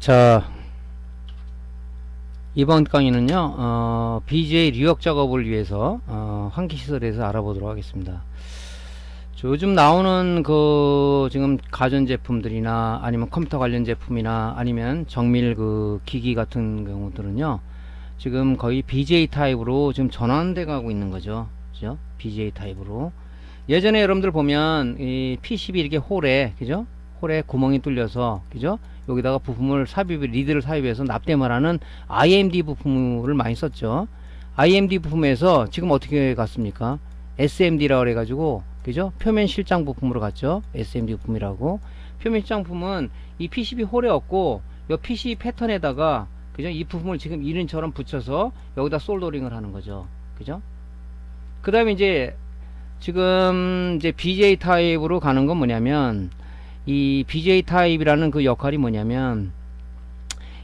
자, 이번 강의는요, BGA 리역 작업을 위해서 환기시설에 대해서 알아보도록 하겠습니다. 요즘 나오는 지금 가전제품들이나 아니면 컴퓨터 관련 제품이나 아니면 정밀 기기 같은 경우들은요, 지금 거의 BGA 타입으로 지금 전환돼 가고 있는 거죠. 그죠? BGA 타입으로. 예전에 여러분들 보면 이 PCB 이렇게 홀에, 홀에 구멍이 뚫려서, 그죠? 여기다가 부품을 리드를 삽입해서 납땜을 하는 IMD 부품을 많이 썼죠. IMD 부품에서 지금 어떻게 갔습니까? SMD라고 해가지고, 그죠? 표면 실장 부품으로 갔죠. SMD 부품이라고. 표면 실장 부품은 이 PCB 홀에 없고, 이 PCB 패턴에다가, 그죠? 이 부품을 지금 이른처럼 붙여서 여기다 솔더링을 하는 거죠. 그죠? 그 다음에 지금 BGA 타입으로 가는 건 뭐냐면, 이 BGA 타입이라는 그 역할이 뭐냐면,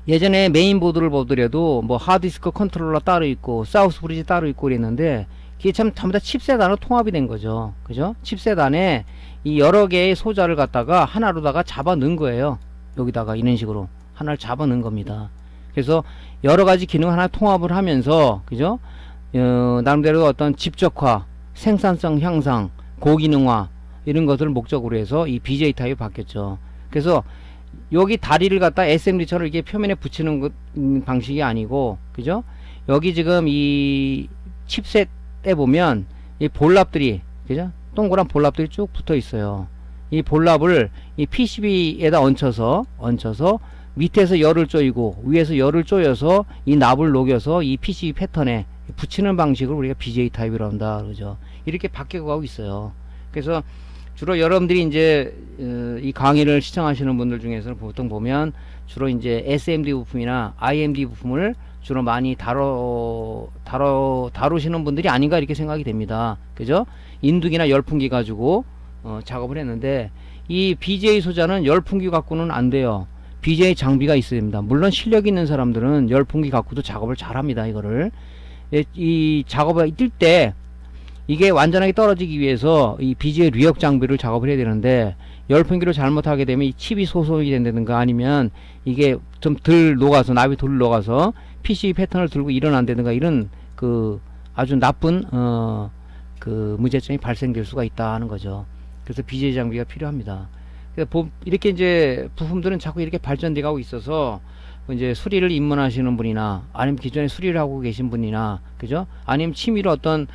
예전에 메인보드를 보더라도 뭐 하드디스크 컨트롤러 따로 있고 사우스 브리지 따로 있고 그랬는데, 그게 참 전부 다 칩셋 안으로 통합이 된 거죠. 그죠? 칩셋 안에 이 여러 개의 소자를 갖다가 하나로다가 잡아 넣은 거예요. 여기다가 이런 식으로 하나를 잡아 넣은 겁니다. 그래서 여러 가지 기능 하나 통합을 하면서, 그죠? 나름대로 어떤 집적화, 생산성 향상, 고기능화 이런 것들을 목적으로 해서 이 BGA 타입이 바뀌었죠. 그래서 여기 다리를 갖다 SMD처럼 이렇게 표면에 붙이는 방식이 아니고, 그죠? 여기 지금 이 칩셋에 보면 이 볼랍들이, 그죠? 동그란 볼랍들이 쭉 붙어 있어요. 이 볼랍을 이 PCB에다 얹혀서 밑에서 열을 쪼이고 위에서 열을 쪼여서 이 납을 녹여서 이 PCB 패턴에 붙이는 방식을 우리가 BGA 타입이라고 한다 그러죠. 이렇게 바뀌어가고 있어요. 그래서 주로 여러분들이 이 강의를 시청하시는 분들 중에서는 보통 보면 주로 SMD 부품이나 IMD 부품을 주로 많이 다루시는 분들이 아닌가 이렇게 생각이 됩니다. 그죠? 인두기나 열풍기 가지고 작업을 했는데, 이 BGA 소자는 열풍기 갖고는 안 돼요. BGA 장비가 있어야 됩니다. 물론 실력 있는 사람들은 열풍기 갖고도 작업을 잘 합니다. 이거를 이 작업을 뛸 때 이게 완전하게 떨어지기 위해서 이 BGA 리역 장비를 작업을 해야 되는데, 열풍기로 잘못하게 되면 이 칩이 소송이 된다든가 아니면 이게 좀 납이 덜 녹아서 PCB 패턴을 들고 일어난다든가 이런 아주 나쁜 문제점이 발생될 수가 있다 하는 거죠. 그래서 BGA 장비가 필요합니다. 그래서 이렇게 부품들은 자꾸 이렇게 발전돼 가고 있어서 수리를 입문하시는 분이나 아니면 기존에 수리를 하고 계신 분이나, 그죠? 아니면 취미로 어떤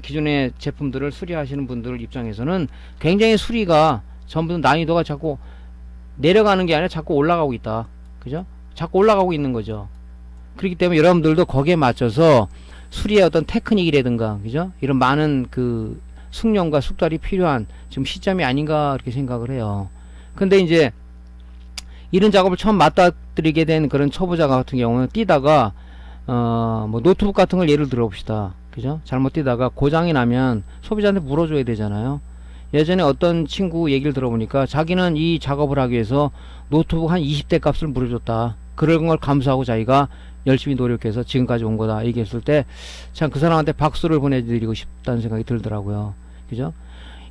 기존의 제품들을 수리하시는 분들 입장에서는 굉장히 수리가 전부 난이도가 자꾸 내려가는 게 아니라 자꾸 올라가고 있다. 그죠? 자꾸 올라가고 있는 거죠. 그렇기 때문에 여러분들도 거기에 맞춰서 수리의 어떤 테크닉이라든가, 그죠? 이런 많은 숙련과 숙달이 필요한 지금 시점이 아닌가 그렇게 생각을 해요. 근데 이런 작업을 처음 맞닥뜨리게 된 그런 초보자 같은 경우는 뛰다가 노트북 같은 걸 예를 들어 봅시다. 그죠? 잘못 뛰다가 고장이 나면 소비자한테 물어줘야 되잖아요. 예전에 어떤 친구 얘기를 들어보니까 자기는 이 작업을 하기 위해서 노트북 한 20대 값을 물어줬다. 그런 걸 감수하고 자기가 열심히 노력해서 지금까지 온 거다 얘기했을 때 참 그 사람한테 박수를 보내드리고 싶다는 생각이 들더라고요. 그죠?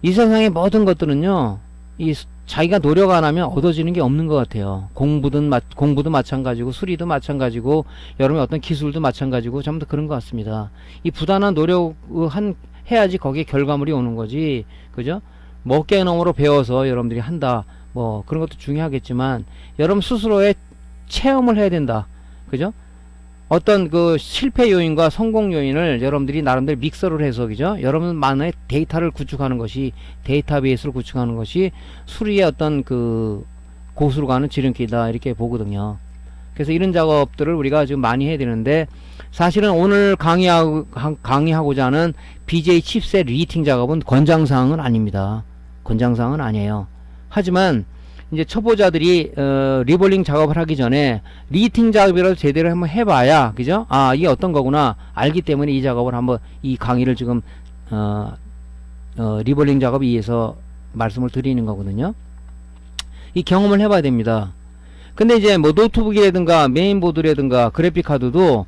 이 세상의 모든 것들은요, 자기가 노력 안 하면 얻어지는 게 없는 것 같아요. 공부도 마찬가지고 수리도 마찬가지고 여러분의 어떤 기술도 마찬가지고 전부 다 그런 것 같습니다. 이 부단한 노력을 해야지 거기에 결과물이 오는 거지. 그죠? 먹개너머로 배워서 여러분들이 한다. 뭐 그런 것도 중요하겠지만 여러분 스스로의 체험을 해야 된다. 그죠? 어떤 실패 요인과 성공 요인을 여러분들이 나름대로 믹서를 해서, 그죠? 여러분만의 데이터를 구축하는 것이, 데이터베이스를 구축하는 것이 수리의 어떤 고수로 가는 지름길이다 이렇게 보거든요. 그래서 이런 작업들을 우리가 지금 많이 해야 되는데, 사실은 오늘 강의하고자 하는 BGA 칩셋 리히팅 작업은 권장사항은 아닙니다. 권장사항은 아니에요. 하지만 초보자들이 리볼링 작업을 하기 전에 리히팅 작업이라도 제대로 한번 해봐야, 그죠? 이게 어떤 거구나 알기 때문에 이 작업을 한번, 이 강의를 지금 리볼링 작업에 의해서 말씀을 드리는 거거든요. 이 경험을 해봐야 됩니다. 근데 뭐 노트북이라든가 메인보드라든가 그래픽카드도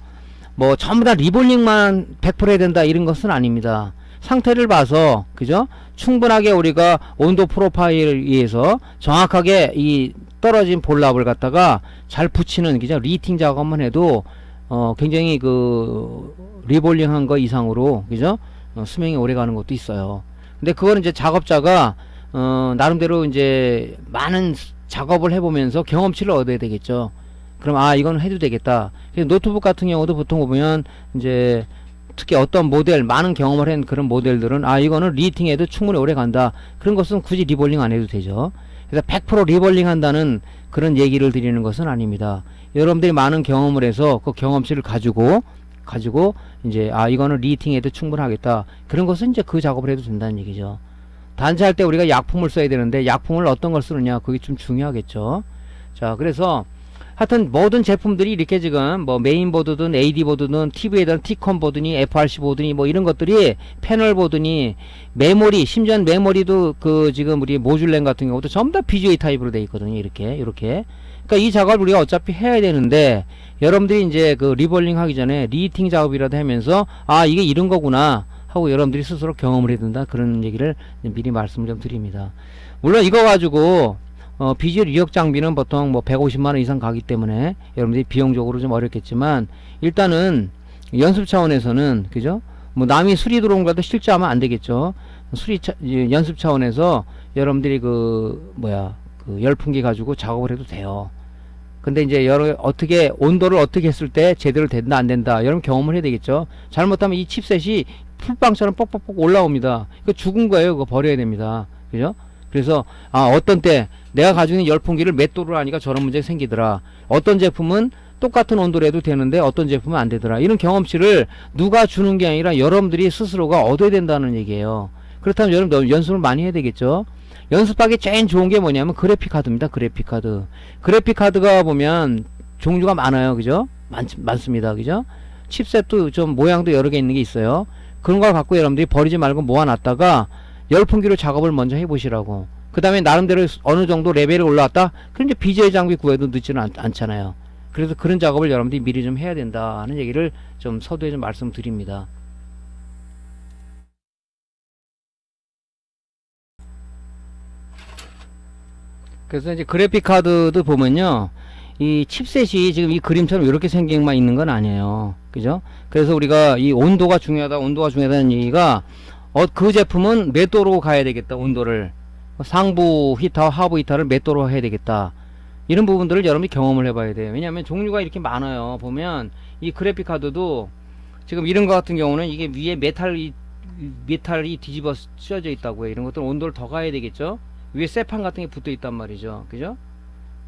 뭐 전부 다 리볼링만 100% 해야 된다 이런 것은 아닙니다. 상태를 봐서, 그죠? 충분하게 우리가 온도 프로파일을 위해서 정확하게 이 떨어진 볼랍을 갖다가 잘 붙이는 그죠? 리팅 작업만 해도 굉장히 그 리볼링한 거 이상으로 그죠? 수명이 오래 가는 것도 있어요. 근데 그거는 이제 작업자가 나름대로 이제 많은 작업을 해보면서 경험치를 얻어야 되겠죠. 그럼 이건 해도 되겠다. 노트북 같은 경우도 보통 보면 이제 특히 어떤 모델 많은 경험을 한 그런 모델들은 이거는 리팅해도 충분히 오래 간다. 그런 것은 굳이 리볼링 안 해도 되죠. 그래서 100% 리볼링 한다는 그런 얘기를 드리는 것은 아닙니다. 여러분들이 많은 경험을 해서 그 경험치를 가지고 이제 이거는 리팅해도 충분하겠다. 그런 것은 이제 그 작업을 해도 된다는 얘기죠. 단지 할 때 우리가 약품을 써야 되는데 약품을 어떤 걸 쓰느냐 그게 좀 중요하겠죠. 자, 그래서 하여튼 모든 제품들이 이렇게 지금 뭐 메인보드든 AD보드든 TV에든 Tcon 보드니 FRC 보드니 뭐 이런 것들이 패널 보드니 메모리, 심지어 메모리도 그 지금 우리 모듈램 같은 경우도 전부 다 BGA 타입으로 되어 있거든요. 이렇게 그러니까 이 작업을 우리가 어차피 해야 되는데 여러분들이 이제 그 리볼링 하기 전에 리히팅 작업이라도 하면서 이게 이런 거구나 하고 여러분들이 스스로 경험을 해야 된다. 그런 얘기를 미리 말씀을 좀 드립니다. 물론 이거 가지고 비주얼 이력 장비는 보통 뭐 150만원 이상 가기 때문에 여러분들이 비용적으로 좀 어렵겠지만 일단은 연습 차원에서는 그죠? 뭐 남이 수리 들어온 거라도 실제하면 안 되겠죠. 연습 차원에서 여러분들이 그 열풍기 가지고 작업을 해도 돼요. 근데 이제 어떻게 온도를 어떻게 했을 때 제대로 된다 안 된다 여러분 경험을 해야 되겠죠. 잘못하면 이 칩셋이 풀빵처럼 뻑뻑뻑 올라옵니다. 이거 죽은 거예요. 그거 버려야 됩니다. 그죠? 그래서 어떤 때 내가 가지고 있는 열풍기를 몇 도로 하니까 저런 문제가 생기더라. 어떤 제품은 똑같은 온도로 해도 되는데 어떤 제품은 안 되더라. 이런 경험치를 누가 주는 게 아니라 여러분들이 스스로가 얻어야 된다는 얘기예요. 그렇다면 여러분 연습을 많이 해야 되겠죠. 연습하기 제일 좋은 게 뭐냐면 그래픽카드입니다. 그래픽카드가 보면 종류가 많아요. 그죠? 많습니다. 그죠? 칩셋도 좀 모양도 여러 개 있는 게 있어요. 그런 걸 갖고 여러분들이 버리지 말고 모아놨다가 열풍기로 작업을 먼저 해보시라고. 그 다음에 나름대로 어느 정도 레벨이 올라왔다? 그럼 이제 BGA 장비 구해도 늦지는 않잖아요. 그래서 그런 작업을 여러분들이 미리 좀 해야 된다는 얘기를 좀 서두에 좀 말씀드립니다. 그래서 이제 그래픽카드도 보면요. 이 칩셋이 지금 이 그림처럼 이렇게 생긴 것만 있는 건 아니에요. 그죠? 그래서 우리가 이 온도가 중요하다는 얘기가 그 제품은 몇 도로 가야 되겠다. 온도를 상부 히터, 하부 히터를 몇 도로 해야 되겠다. 이런 부분들을 여러분이 경험을 해봐야 돼요. 왜냐하면 종류가 이렇게 많아요. 보면 이 그래픽카드도 지금 이런 것 같은 경우는 이게 위에 메탈이 뒤집어 씌워져 있다고요. 이런 것들은 온도를 더 가야 되겠죠. 위에 쇠판 같은 게 붙어 있단 말이죠. 그죠?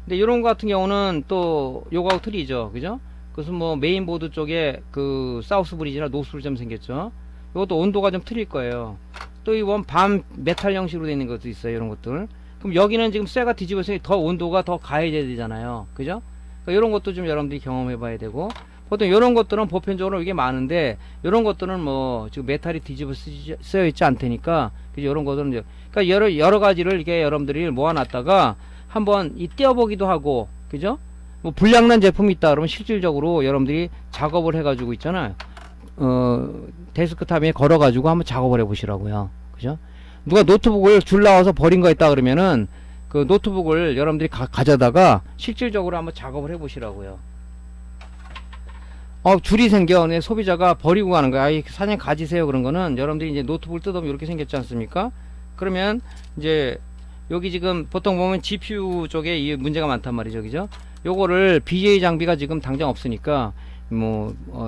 근데 이런 거 같은 경우는 또 요거하고 틀리죠. 그죠? 그것은 뭐 메인보드 쪽에 그 사우스 브리지나 노스 브리지 좀 생겼죠. 이것도 온도가 좀 틀릴 거예요. 또 이 밤 메탈 형식으로 되어 있는 것도 있어요. 이런 것들. 그럼 여기는 지금 쇠가 뒤집어서 더 온도가 더 가해져야 되잖아요. 그죠? 그러니까 이런 것도 좀 여러분들이 경험해 봐야 되고, 보통 이런 것들은 보편적으로 이게 많은데, 이런 것들은 뭐 지금 메탈이 뒤집어 쓰여 있지 않다니까, 그죠? 이런 것들은 이제, 그러니까 여러 가지를 이렇게 여러분들이 모아놨다가 한번 띄워보기도 하고, 그죠? 뭐 불량난 제품이 있다 그러면 실질적으로 여러분들이 작업을 해가지고 있잖아요. 데스크탑에 걸어가지고 한번 작업을 해보시라고요. 그죠? 누가 노트북을 줄 나와서 버린 거 있다 그러면은 그 노트북을 여러분들이 가져다가 실질적으로 한번 작업을 해보시라고요. 줄이 생겨. 소비자가 버리고 가는 거야. 사냥 가지세요. 그런 거는 여러분들이 이제 노트북을 뜯으면 이렇게 생겼지 않습니까? 그러면 이제 여기 지금 보통 보면 GPU 쪽에 이 문제가 많단 말이죠. 그죠? 요거를 BGA 장비가 지금 당장 없으니까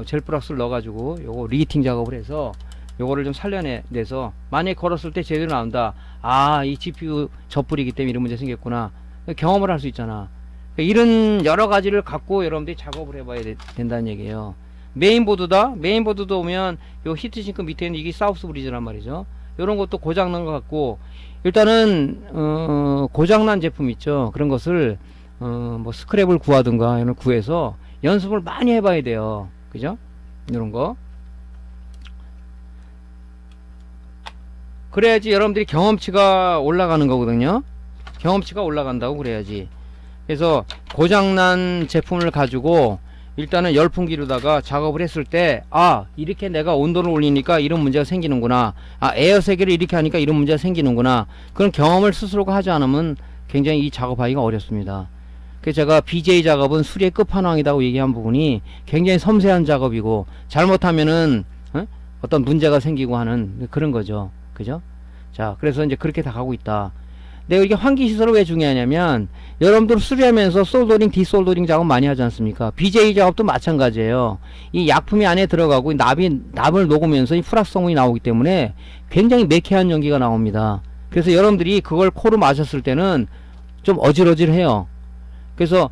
젤프락스를 넣어가지고 요거 리히팅 작업을 해서 요거를 좀 살려내서 만약에 걸었을 때 제대로 나온다. 이 GPU 젖불이기 때문에 이런 문제 생겼구나. 경험을 할 수 있잖아. 이런 여러 가지를 갖고 여러분들이 작업을 해봐야 된다는 얘기예요. 메인보드도 오면 요 히트싱크 밑에 있는 이게 사우스 브리즈란 말이죠. 요런 것도 고장난 것 같고, 일단은 고장난 제품 있죠. 그런 것을 뭐 스크랩을 구하든가 이런 구해서 연습을 많이 해봐야 돼요. 그죠? 이런 거. 그래야지 여러분들이 경험치가 올라가는 거거든요. 경험치가 올라간다고 그래야지. 그래서 고장난 제품을 가지고 일단은 열풍기로다가 작업을 했을 때 이렇게 내가 온도를 올리니까 이런 문제가 생기는구나. 에어 세기를 이렇게 하니까 이런 문제가 생기는구나. 그런 경험을 스스로가 하지 않으면 굉장히 이 작업하기가 어렵습니다. 그 제가 BJ 작업은 수리의 끝판왕이라고 얘기한 부분이 굉장히 섬세한 작업이고 잘못하면은 어떤 문제가 생기고 하는 그런 거죠. 그죠? 자, 그래서 이제 그렇게 다 가고 있다. 근데 이게 환기 시설은 왜 중요하냐면 여러분들 수리하면서 솔더링, 디솔더링 작업 많이 하지 않습니까? BJ 작업도 마찬가지예요. 이 약품이 안에 들어가고 납을 녹으면서 이 프락성분이 나오기 때문에 굉장히 매캐한 연기가 나옵니다. 그래서 여러분들이 그걸 코로 마셨을 때는 좀 어질어질해요. 그래서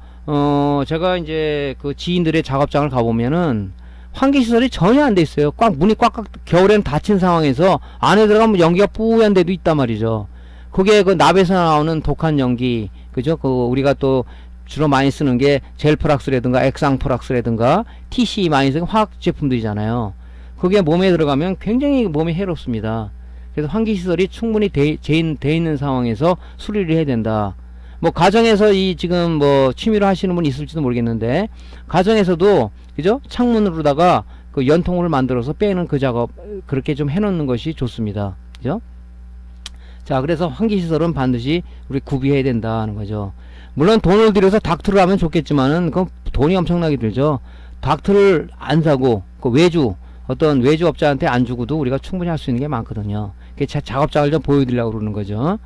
제가 이제 그 지인들의 작업장을 가보면은 환기시설이 전혀 안 돼 있어요. 문이 꽉꽉 겨울에는 닫힌 상황에서 안에 들어가면 연기가 뿌연 데도 있단 말이죠. 그게 그 납에서 나오는 독한 연기, 그죠? 그 우리가 또 주로 많이 쓰는 게 젤프락스라든가 액상프락스라든가 TC 많이 쓰는 화학 제품들이잖아요. 그게 몸에 들어가면 굉장히 몸에 해롭습니다. 그래서 환기시설이 충분히 돼 있는 상황에서 수리를 해야 된다. 뭐 가정에서 이 지금 뭐 취미로 하시는 분이 있을지도 모르겠는데 가정에서도 그죠? 창문으로다가 그 연통을 만들어서 빼는 그 작업 그렇게 좀 해놓는 것이 좋습니다. 그죠? 자, 그래서 환기시설은 반드시 우리 구비해야 된다는 거죠. 물론 돈을 들여서 닥트를 하면 좋겠지만은 그건 돈이 엄청나게 들죠. 닥트를 안 사고 그 어떤 외주업자한테 안 주고도 우리가 충분히 할 수 있는 게 많거든요. 그 작업장을 좀 보여드리려고 그러는 거죠.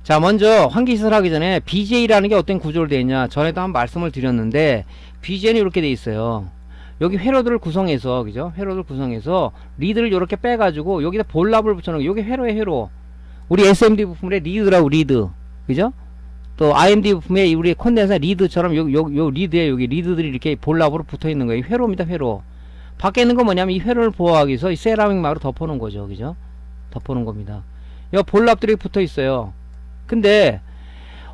자, 먼저 환기시설 하기 전에 BJ라는 게 어떤 구조로 되어 있냐, 전에도 한번 말씀을 드렸는데 BJ는 이렇게 되어 있어요. 여기 회로들을 구성해서, 그죠? 회로들 구성해서 리드를 이렇게 빼가지고 여기다 볼랍을 붙여놓은, 여기 회로에 회로. 우리 SMD 부품의 리드라고, 리드, 그죠? 또 IMD 부품에 우리 콘덴서 리드처럼 요 리드에 여기 리드들이 이렇게 볼랍으로 붙어 있는 거예요. 회로입니다, 회로. 밖에 있는 건 뭐냐면 이 회로를 보호하기 위해서 이 세라믹 막으로 덮어놓은 거죠, 그죠? 덮어놓은 겁니다. 이 볼랍들이 붙어 있어요. 근데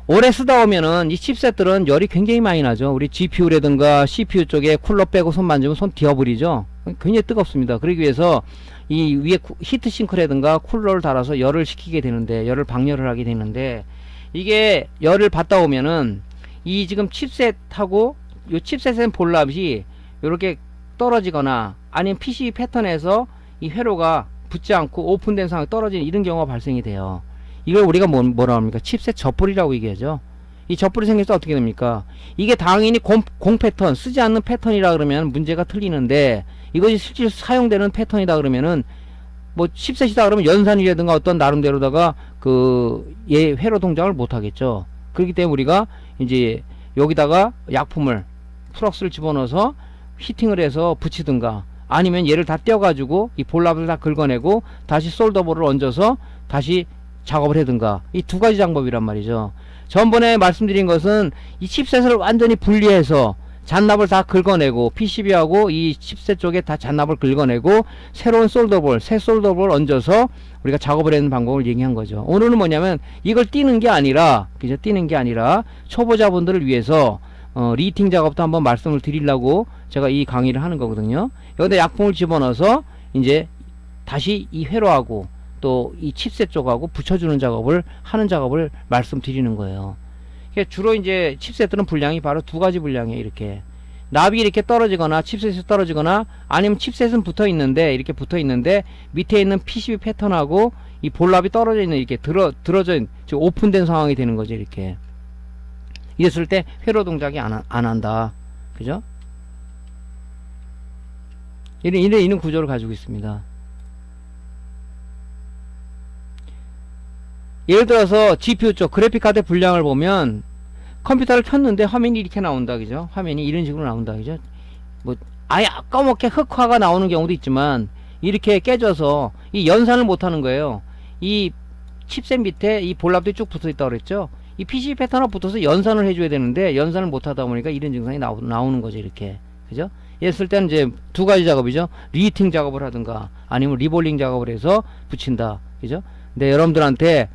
오래 쓰다 보면은 이 칩셋들은 열이 굉장히 많이 나죠. 우리 GPU라든가 CPU 쪽에 쿨러 빼고 손 만지면 손 디어버리죠. 굉장히 뜨겁습니다. 그러기 위해서 이 위에 히트싱크라든가 쿨러를 달아서 열을 식히게 되는데, 열을 방열을 하게 되는데, 이게 열을 받다 오면은 이 지금 칩셋하고 이 칩셋의 볼랍이 이렇게 떨어지거나 아니면 PCB 패턴에서 이 회로가 붙지 않고 오픈된 상황에 떨어지는 이런 경우가 발생이 돼요. 이걸 우리가 뭐라 합니까? 칩셋 젖불이라고 얘기하죠. 이 젖불이 생길 때 어떻게 됩니까? 이게 당연히 공 패턴, 쓰지 않는 패턴이라 그러면 문제가 틀리는데, 이것이 실제 사용되는 패턴이다 그러면은 뭐 칩셋이다 그러면 연산이라든가 어떤 나름대로다가 회로 동작을 못 하겠죠. 그렇기 때문에 우리가 이제 여기다가 약품을, 프럭스를 집어넣어서 히팅을 해서 붙이든가, 아니면 얘를 다 떼어가지고 이 볼랍을 다 긁어내고 다시 솔더볼을 얹어서 다시 작업을 하든가, 이 두 가지 방법이란 말이죠. 전번에 말씀드린 것은 이 칩셋을 완전히 분리해서 잔납을 다 긁어내고 PCB하고 이 칩셋 쪽에 다 잔납을 긁어내고 새로운 솔더볼, 새 솔더볼 얹어서 우리가 작업을 하는 방법을 얘기한 거죠. 오늘은 뭐냐면 이걸 띄는 게 아니라, 그죠? 띄는 게 아니라 초보자분들을 위해서 리히팅 작업도 한번 말씀을 드리려고 제가 이 강의를 하는 거거든요. 여기다 약품을 집어넣어서 이제 다시 이 회로하고 또 이 칩셋 쪽하고 붙여주는 작업을 하는 작업을 말씀드리는 거예요. 주로 이제 칩셋들은 분량이 바로 두 가지 분량이에요. 이렇게 납이 이렇게 떨어지거나 칩셋이 떨어지거나, 아니면 칩셋은 붙어 있는데 이렇게 붙어 있는데 밑에 있는 PCB 패턴하고 이 볼랍이 떨어져 있는, 이렇게 들어져 있는, 지금 오픈된 상황이 되는 거죠. 이렇게 이랬을 때 회로 동작이 안 한다, 그죠? 이런 구조를 가지고 있습니다. 예를 들어서 GPU 쪽 그래픽카드 분량을 보면 컴퓨터를 켰는데 화면이 이렇게 나온다, 그죠? 화면이 이런 식으로 나온다, 그죠? 뭐 아예 까맣게 흑화가 나오는 경우도 있지만 이렇게 깨져서 이 연산을 못 하는 거예요. 이 칩셋 밑에 이 볼랍들이 쭉 붙어 있다고 그랬죠? 이 PC 패턴하고 붙어서 연산을 해줘야 되는데 연산을 못 하다 보니까 이런 증상이 나오는 거죠, 이렇게. 그죠? 이랬을 때는 이제 두 가지 작업이죠. 리히팅 작업을 하든가 아니면 리볼링 작업을 해서 붙인다, 그죠? 근데 여러분들한테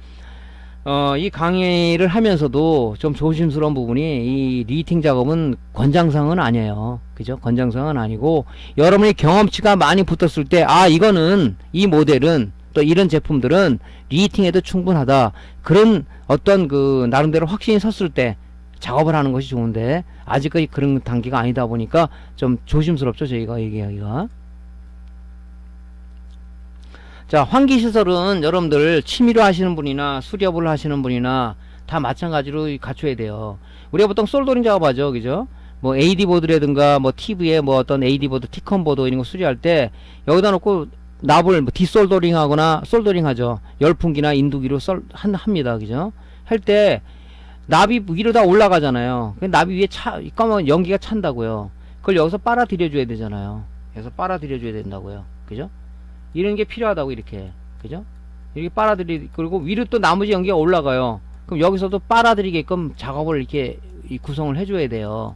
이 강의를 하면서도 좀 조심스러운 부분이, 이 리히팅 작업은 권장사항은 아니에요. 그죠? 권장사항은 아니고, 여러분의 경험치가 많이 붙었을 때, 이거는, 이 모델은, 또 이런 제품들은 리히팅에도 충분하다. 그런 어떤 나름대로 확신이 섰을 때 작업을 하는 것이 좋은데, 아직까지 그런 단계가 아니다 보니까 좀 조심스럽죠, 저희가 얘기하기가. 자, 환기시설은 여러분들 취미로 하시는 분이나 수렵을 하시는 분이나 다 마찬가지로 갖춰야 돼요. 우리가 보통 솔더링 작업하죠. 그죠? 뭐 AD보드라든가 뭐 TV에 뭐 어떤 AD보드, T컴보드 이런 거 수리할 때 여기다 놓고 납을 뭐 디솔더링 하거나 솔더링 하죠. 열풍기나 인두기로 합니다. 그죠? 할 때 납이 위로 다 올라가잖아요. 납이 위에 까만 연기가 찬다고요. 그걸 여기서 빨아들여 줘야 되잖아요. 여기서 빨아들여 줘야 된다고요. 그죠? 이런 게 필요하다고 이렇게. 그죠? 이렇게 그리고 위로 또 나머지 연기가 올라가요. 그럼 여기서도 빨아들이게끔 작업을 이렇게 구성을 해줘야 돼요.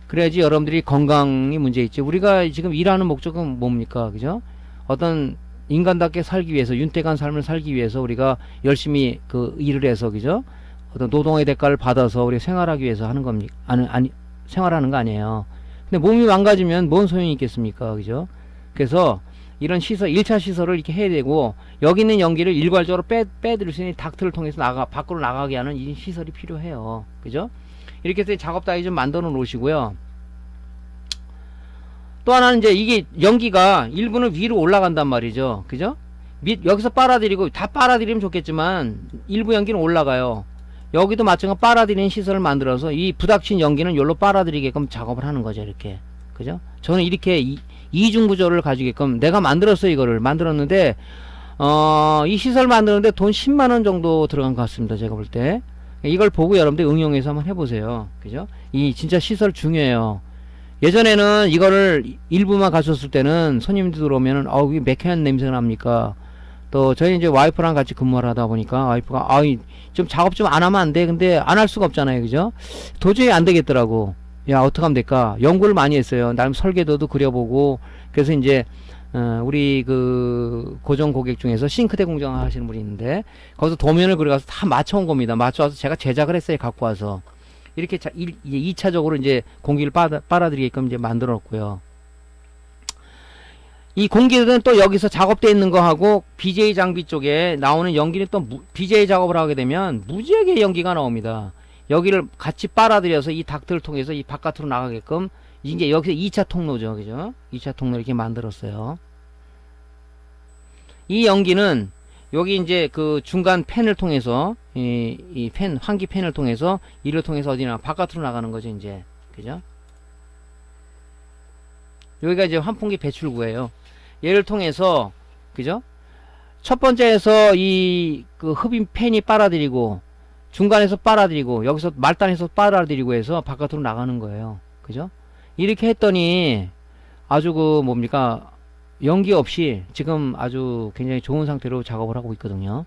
그래야지 여러분들이 건강이 문제 있지. 우리가 지금 일하는 목적은 뭡니까? 그죠? 어떤 인간답게 살기 위해서, 윤택한 삶을 살기 위해서 우리가 열심히 그 일을 해서, 그죠? 어떤 노동의 대가를 받아서 우리가 생활하기 위해서 하는 겁니까? 생활하는 거 아니에요. 근데 몸이 망가지면 뭔 소용이 있겠습니까? 그죠? 그래서 이런 시설, 1차 시설을 이렇게 해야 되고, 여기 있는 연기를 일괄적으로 빼드릴 수 있는 닥트를 통해서 밖으로 나가게 하는 이 시설이 필요해요. 그죠? 이렇게 해서 작업 따위 좀 만들어 놓으시고요. 또 하나는 이제 이게 연기가 일부는 위로 올라간단 말이죠. 그죠? 여기서 빨아들이고, 다 빨아들이면 좋겠지만, 일부 연기는 올라가요. 여기도 마찬가지로 빨아들이는 시설을 만들어서 이 부닥친 연기는 여기로 빨아들이게끔 작업을 하는 거죠. 이렇게. 그죠? 저는 이렇게 이중 구조를 가지게끔 내가 만들었어요. 이거를 만들었는데 이 시설 만드는데 돈 10만원 정도 들어간 것 같습니다. 제가 볼 때. 이걸 보고 여러분들 응용해서 한번 해보세요. 그죠? 이 진짜 시설 중요해요. 예전에는 이거를 일부만 가졌을 때는 손님들 들어오면은 이게 매캐한 냄새가 납니까? 또 저희 이제 와이프랑 같이 근무를 하다 보니까 와이프가 좀 작업 좀 안 하면 안 돼. 근데 안 할 수가 없잖아요. 그죠? 도저히 안 되겠더라고. 야, 어떡하면 될까? 연구를 많이 했어요. 나름 설계도도 그려보고. 그래서 이제 우리 그 고정 고객 중에서 싱크대 공장 하시는 분이 있는데 거기서 도면을 그려가서 다 맞춰온 겁니다. 맞춰와서 제가 제작을 했어요. 갖고 와서. 이렇게 2차적으로 이제 공기를 빨아들이게끔 이제 만들었고요. 이 공기는 또 여기서 작업되어 있는 거하고 BJ 장비 쪽에 나오는 연기는 또 BJ 작업을 하게 되면 무지하게 연기가 나옵니다. 여기를 같이 빨아들여서 이 닥트를 통해서 이 바깥으로 나가게끔 이제 여기서 2차 통로죠. 그죠? 2차 통로 이렇게 만들었어요. 이 연기는 여기 이제 그 중간 팬을 통해서 이 팬, 환기 팬을 통해서 이를 통해서 어디나 바깥으로 나가는 거죠. 이제. 그죠? 여기가 이제 환풍기 배출구예요. 얘를 통해서 그죠? 첫 번째에서 이 그 흡입 팬이 빨아들이고 중간에서 빨아들이고 여기서 말단에서 빨아들이고 해서 바깥으로 나가는 거예요. 그죠? 이렇게 했더니 아주 그 뭡니까 연기 없이 지금 아주 굉장히 좋은 상태로 작업을 하고 있거든요.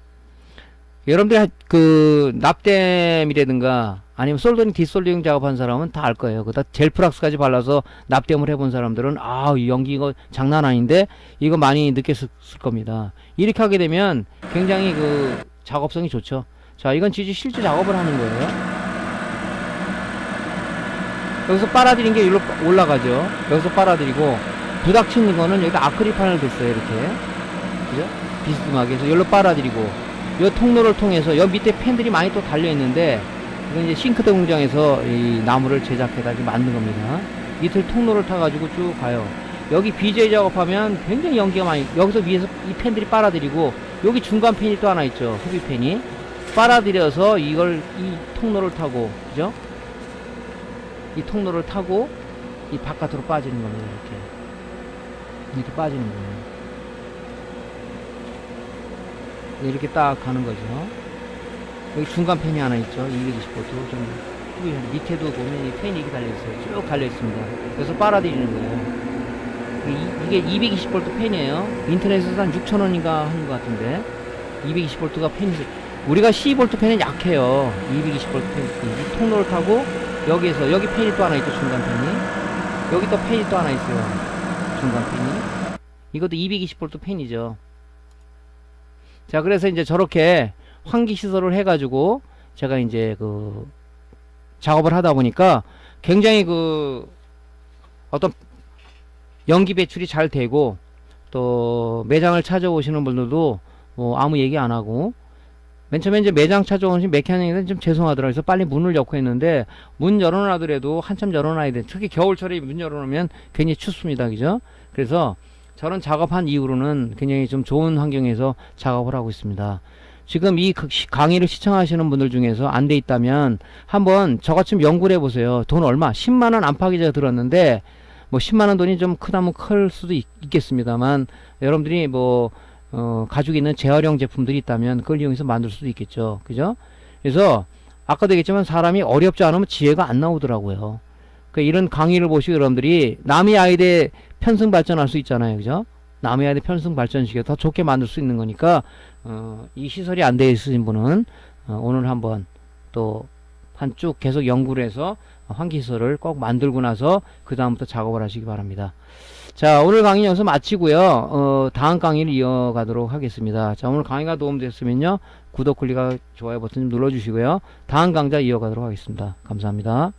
여러분들 그 납땜이라든가 아니면 솔더링 디솔더링 작업한 사람은 다 알 거예요. 그다 젤프락스까지 발라서 납땜을 해본 사람들은 이 연기 이거 장난 아닌데 이거 많이 느꼈을 겁니다. 이렇게 하게 되면 굉장히 그 작업성이 좋죠. 자, 이건 진짜 실제 작업을 하는 거예요. 여기서 빨아들인 게 여기로 올라가죠. 여기서 빨아들이고 부닥치는 거는 여기다 아크릴판을 댔어요. 이렇게. 그죠? 비스듬하게 해서 여기로 빨아들이고 이 통로를 통해서 여 밑에 팬들이 많이 또 달려 있는데 이건 이제 싱크대 공장에서 이 나무를 제작해다 이렇게 만든 겁니다. 밑을 통로를 타가지고 쭉 가요. 여기 BJ 작업하면 굉장히 연기가 많이 여기서 위에서 이 팬들이 빨아들이고 여기 중간 팬이 또 하나 있죠. 흡입 팬이 빨아들여서 이걸 이 통로를 타고 그죠? 이 통로를 타고 이 바깥으로 빠지는 겁니다. 이렇게 빠지는 거예요. 이렇게 딱 가는 거죠. 여기 중간 팬이 하나 있죠. 220V 좀 밑에도 보면 이 팬이 이렇게 달려있어요. 쭉 달려있습니다. 그래서 빨아들이는 거예요. 이게 220V 팬이에요. 인터넷에서 한 6,000원인가 하는 것 같은데 220V가 팬이 우리가 12V 팬은 약해요. 220V 팬. 이 통로를 타고 여기에서 여기 팬이 또 하나 있죠. 중간 팬이 여기 또 팬이 또 하나 있어요. 중간 팬이 이것도 220V 팬이죠. 자, 그래서 이제 저렇게 환기 시설을 해가지고 제가 이제 그 작업을 하다 보니까 굉장히 그 어떤 연기 배출이 잘 되고 또 매장을 찾아오시는 분들도 뭐 아무 얘기 안 하고 맨 처음에 이제 매장 찾아오신 메카닉은 좀 죄송하더라고요. 그래서 빨리 문을 엮고 했는데 문 열어놔더라도 한참 열어놔야 돼. 특히 겨울철에 문 열어놓으면 굉장히 춥습니다. 그죠? 그래서 저는 작업한 이후로는 굉장히 좀 좋은 환경에서 작업을 하고 있습니다. 지금 이 강의를 시청하시는 분들 중에서 안 돼 있다면 한번 저같이 좀 연구를 해보세요. 돈 얼마? 10만원 안팎이 제가 들었는데 뭐 10만원 돈이 좀 크다면 클 수도 있겠습니다만 여러분들이 뭐 가지고 있는 재활용 제품들이 있다면 그걸 이용해서 만들 수도 있겠죠. 그죠? 그래서 아까도 얘기했지만 사람이 어렵지 않으면 지혜가 안 나오더라고요. 이런 강의를 보시고 여러분들이 남의 아이디에 편승 발전할 수 있잖아요. 그죠? 남의 아이디 편승 발전시켜 더 좋게 만들 수 있는 거니까 이 시설이 안 되어 있으신 분은 오늘 한번 또 한 쭉 계속 연구를 해서 환기시설을 꼭 만들고 나서 그 다음부터 작업을 하시기 바랍니다. 자, 오늘 강의는 여기서 마치고요. 다음 강의를 이어가도록 하겠습니다. 자, 오늘 강의가 도움됐으면요 구독, 클릭, 좋아요 버튼 좀 눌러주시고요. 다음 강좌 이어가도록 하겠습니다. 감사합니다.